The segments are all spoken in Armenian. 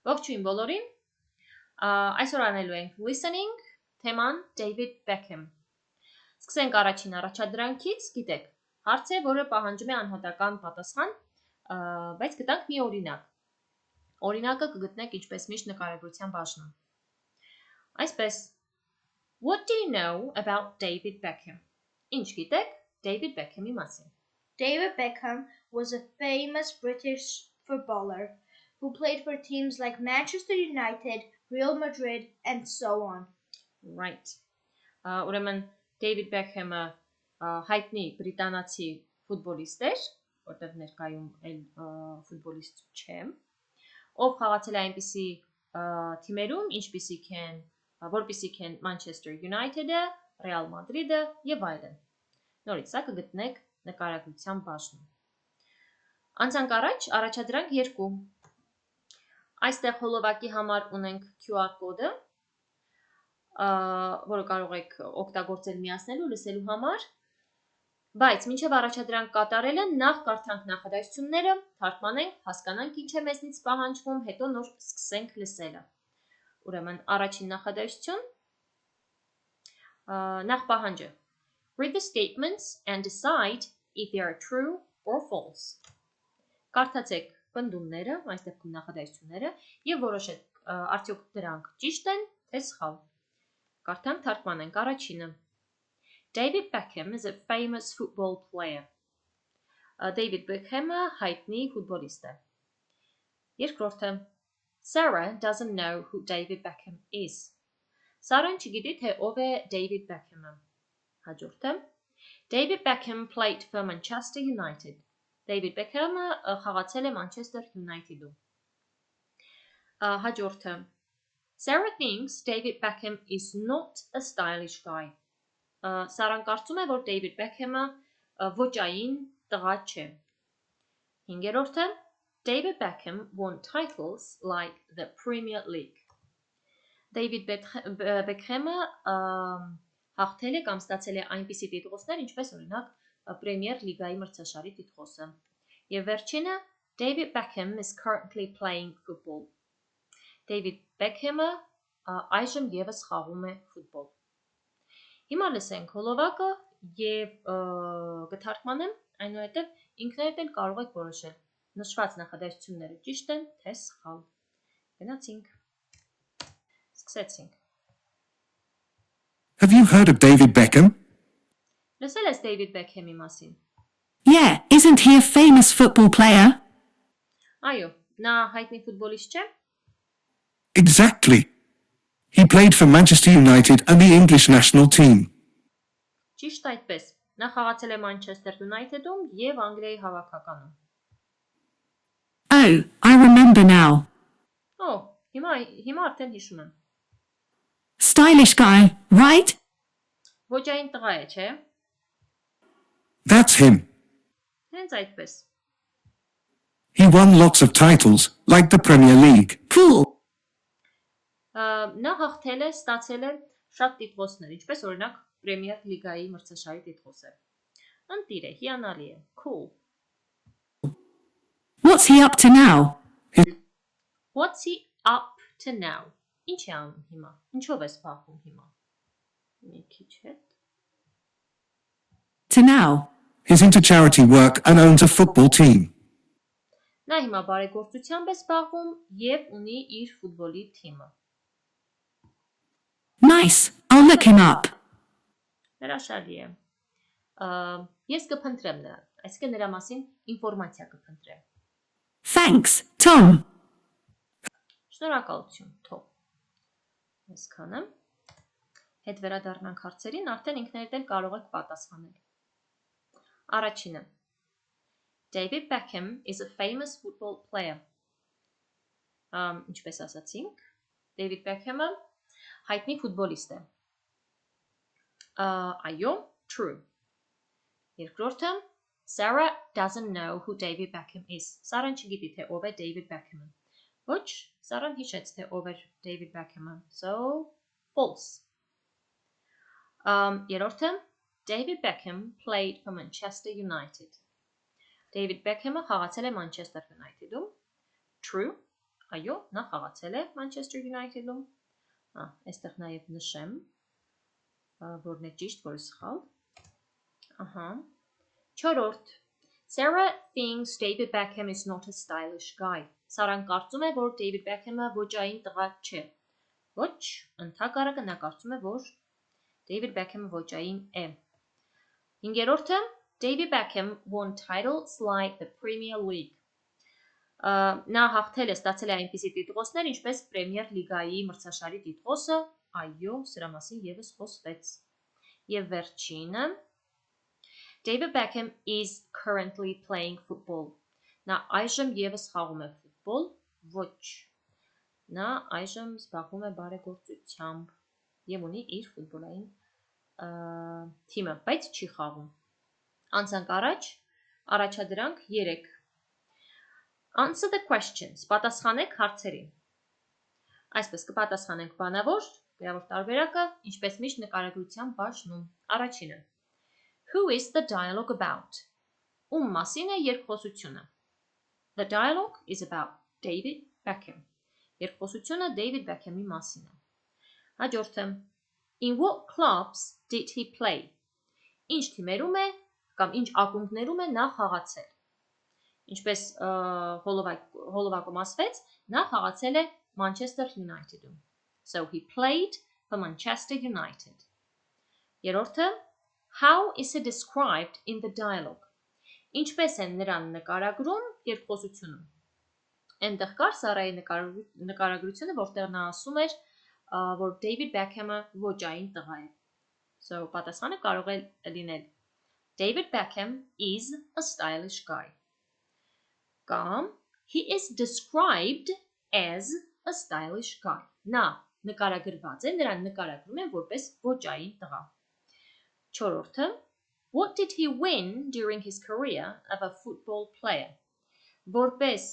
Ողջույն բոլորին։ Այսօր անելու ենք listening, թեման David Beckham։ Սկսենք առաջին առաջադրանքից, գիտեք, հարց է, որը պահանջում է անհատական պատասխան, բայց գտանք մի օրինակ։ Օրինակը կգտնեք ինչպես միշտ նկարագրության բաժնում։ Այսպես, what do you know about David Beckham? Ինչ գիտեք David Beckham-ի մասին? David Beckham was a famous British footballer who played for teams like Manchester United, Real Madrid, and so on. Right. Ուրեմն David Beckham-ը հայտնի բրիտանացի ֆուտբոլիստ էր, որտեղ ներկայում էլ ֆուտբոլիստ չէ, ով խաղացել է այնպիսի թիմերում, որպիսիք են Manchester United-ը, Real Madrid-ը եւ այլն։ Նորից սա կգտնեք նկարագրության բաժնում։ Անցանք առաջադրանք 2։ Այստեղ հոլովակի համար ունենք QR կոդը, որը կարող եք օգտագործել միացնելու, լսելու համար, բայց մինչև առաջադրանք կատարելը նախ կարդանք նախադասությունները, թարգմանենք, հասկանանք ինչ է մեզնից պահանջվում, հետո նոր սկսենք լսելը։ Ուրեմն առաջին նախադասություն, նախ պահանջը. Read the statements and decide if they are true or false. Կարդացեք պնդումները, այս դեպքում նախադասությունները, եւ որոշեք արդյոք դրանք ճիշտ են, թե սխալ։ Կարդանք, թարգմանենք առաջինը. David Beckham is a famous football player. David Beckham-ը հայտնի ֆուտբոլիստ է։ Երկրորդը. Sarah doesn't know who David Beckham is. Սարան չգիտի, թե ով է David Beckham-ը։ Հաջորդը. David Beckham played for Manchester United. David Beckham-ը խաղացել է Manchester United-ում։ Հաջորդը. Sarah thinks David Beckham is not a stylish guy. Սարան կարծում է, որ David Beckham-ը ոճային տղա չէ։ Հինգերորդը. David Beckham won titles like the Premier League. David Beckham-ը հաղթել է կամ ստացել է այնպիսի տիտղոսներ, ինչպես օրինակ Premier League-ի մրցաշարի տիտղոսը։ Եվ վերջինը, David Beckham is currently playing football. David Beckham-ը այժմ եւս խաղում է ֆուտբոլ։ Հիմա լսենք հոլովակը եւ կթարգմանեմ, այնուհետեւ ինքներդ էլ կարող եք որոշել նշված նախադասությունները ճիշտ են, թե սխալ։ Գնացինք։ Սկսեցինք։ Have you heard of David Beckham? Լսել ես David Beckham-ի մասին։ Yeah, isn't he a famous football player? Այո, նա հայտնի ֆուտբոլիստ չէ։ Exactly. He played for Manchester United and the English national team. Ճիշտ այդպես։ Նա խաղացել է Manchester United-ում եւ Անգլիայի հավաքականում։ Oh, I remember now. Հիմա արդեն հիշում եմ։ Stylish guy, right? Ոճային տղա է, չէ։ That's him. Հենց այդպես։ He won lots of titles, like the Premier League. Cool. Նա հաղթել է, ստացել է շատ տիտղոսներ, ինչպես օրինակ Premier League-ի մրցաշարի տիտղոսը։ Ընտիր է, հիանալի է, cool։ What's he up to now? What's he up to now? Ինչ է անում հիմա։ Ինչով է զբաղվում հիմա։ Մի քիչ հետ։ To now. He's into charity work and owns a football team. Նա հիմա բարեգործությամբ է զբաղվում եւ ունի իր ֆուտբոլի թիմը։ Nice. I'll look him up. Հրաշալի է։ Ես կփնտրեմ նրան, այսինքն նրա մասին ինֆորմացիա կփնտրեմ։ Thanks, Tom. Շնորհակալություն, Թոմ։ Այսքանը։ Հետ վերադառնանք հարցերին, արդեն ինքներդ էլ կարող եք պատասխանել։ Առաջինը. David Beckham is a famous football player. Ինչպես ասացինք, David Beckham-ը հայտնի ֆուտբոլիստ է։ Այո, true։ Երկրորդը, Sarah doesn't know who David Beckham is. Սարան չգիտի, թե ով է David Beckham-ը։ Ոչ, Սարան հիշեց, թե ով է David Beckham-ը։ So, false։ Երրորդը, David Beckham played for Manchester United. David Beckham-ը խաղացել է Manchester United-ում։ True։ Այո, նա խաղացել է Manchester United-ում։ Այստեղ նաև նշեմ, որն է ճիշտ, որը սխալ։ Ահա։ 4. Sarah thinks David Beckham is not a stylish guy. Սարան կարծում է, որ David Beckham-ը ոճային տղա չէ։ Ոչ, ընդհակառակը նա կարծում է, որ David Beckham-ը ոճային է։ 5. David Beckham won titles like the Premier League. Նա հաղթել է, ստացել է այնպիսի տիտղոսներ, ինչպես Պրեմիեր լիգայի մրցաշարի տիտղոսը, այո, սրա մասին ևս խոսվեց։ Եվ վերջինը, David Beckham is currently playing football. Նա այժմ ևս խաղում է ֆուտբոլ, ոչ։ Նա այժմ զբաղվում է բարեգործությամբ եւ ունի իր ֆուտբոլային թիմը, բայց չի խաղում։ Անցանք առաջ, առաջադրանք 3 Answer the questions. Պատասխանեք հարցերին։ Այսպես կպատասխանենք բանավոր, գրավոր տարբերակը, ինչպես միշտ նկարագրության բաժնում։ Առաջինը. Who is the dialogue about? Ում մասին է երկխոսությունը։ The dialogue is about David Beckham. Երկխոսությունը David Beckham-ի մասին է։ Հաջորդը. In what clubs did he play? Ինչ թիմերում է կամ ինչ ակումբներում է նա խաղացել։ Ինչպես հոլովակում ասվեց, նա խաղացել է Manchester United-ում. So he played for Manchester United. Երրորդը, how is he described in the dialogue? Ինչպես են նրան նկարագրում երկխոսությունում։ Այնտեղ կար Սարայի նկարագրությունը, որտեղ նա ասում էր, որ David Beckham-ը ոճային տղա է։ So պատասխանը կարող է լինել David Beckham is a stylish guy. Կամ he is described as a stylish guy. Նա նկարագրված է, նրան նկարագրում են որպես ոճային տղա։ Չորրորդը, what did he win during his career of a football player? Որպես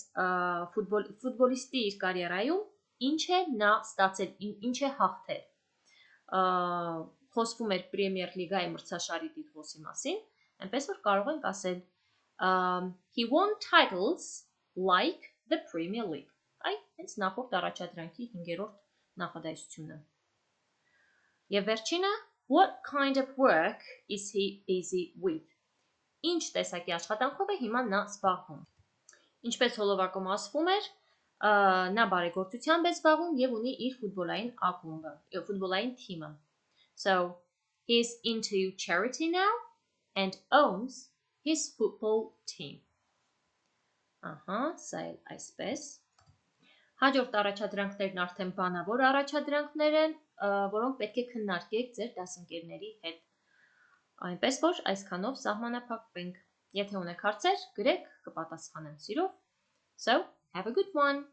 ֆուտբոլիստի իր կարիերայում ինչ է նա ստացել, ինչ է հաղթել։ Խոսվում էր Պրեմիեր լիգայի մրցաշարի տիտղոսի մասին, այնպես որ կարող ենք ասել he won titles like the Premier League. Այ հենց նախորդ առաջադրանքի 5-րդ նախադասությունը։ Եվ վերջինը, what kind of work is he busy with? Ինչ տեսակի աշխատանքով է հիմա նա զբաղվում։ Ինչպես հոլովակում ասվում էր, նա բարեգործությամբ է զբաղվում եւ ունի իր ֆուտբոլային ակումբը, ֆուտբոլային թիմը։ So, he is into charity now and owns his football team. Ահա, սա էլ այսպես։ Հաջորդ առաջադրանքներն արդեն բանավոր առաջադրանքներ են, որոնք պետք է քննարկեք ձեր դասընկերների հետ։ Այնպես որ այսքանով սահմանափակվենք։ Եթե ունեք հարցեր, գրեք, կպատասխանեմ սիրով։ So, have a good one.